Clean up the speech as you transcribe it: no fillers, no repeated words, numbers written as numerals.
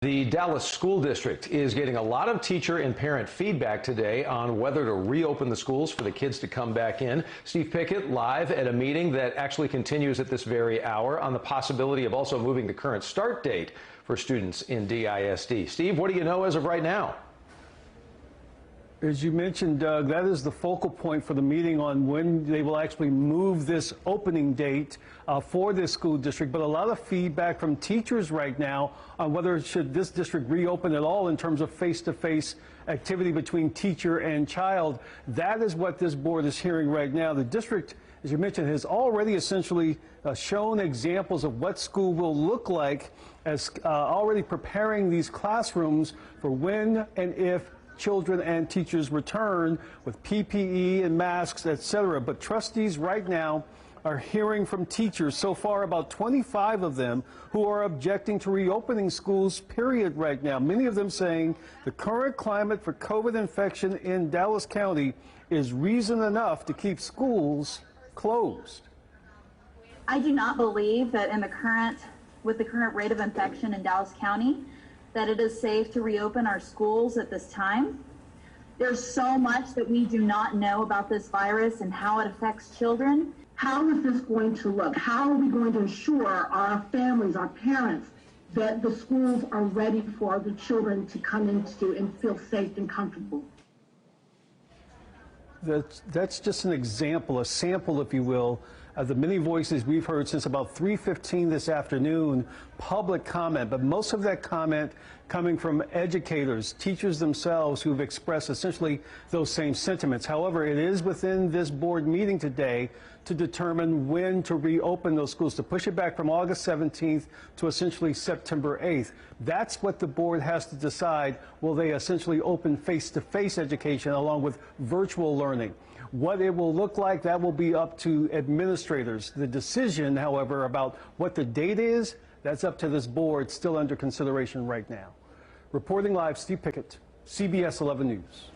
The Dallas School District is getting a lot of teacher and parent feedback today on whether to reopen the schools for the kids to come back in. Steve Pickett live at a meeting that actually continues at this very hour on the possibility of also moving the current start date for students in DISD. Steve, what do you know as of right now? As you mentioned, Doug, that is the focal point for the meeting on when they will actually move this opening date for this school district. But a lot of feedback from teachers right now on whether should this district reopen at all in terms of face-to-face activity between teacher and child. That is what this board is hearing right now. The district, as you mentioned, has already essentially shown examples of what school will look like as already preparing these classrooms for when and if children and teachers return with PPE and masks, etc. But trustees right now are hearing from teachers, so far about 25 of them, who are objecting to reopening schools, period, right now. Many of them saying the current climate for COVID infection in Dallas County is reason enough to keep schools closed. I do not believe that with the current rate of infection in Dallas County, that it is safe to reopen our schools at this time. There's so much that we do not know about this virus and how it affects children. How is this going to look? How are we going to ensure our families, our parents, that the schools are ready for the children to come into and feel safe and comfortable? That's just an example, a sample, if you will, of the many voices we've heard since about 3:15 this afternoon, public comment, but most of that comment coming from educators, teachers themselves who've expressed essentially those same sentiments. However, it is within this board meeting today to determine when to reopen those schools, to push it back from August 17th to essentially September 8th. That's what the board has to decide. Will they essentially open face-to-face education along with virtual learning? What it will look like, that will be up to administrators. The decision, however, about what the date is, that's up to this board, still under consideration right now. Reporting live, Steve Pickett, CBS 11 News.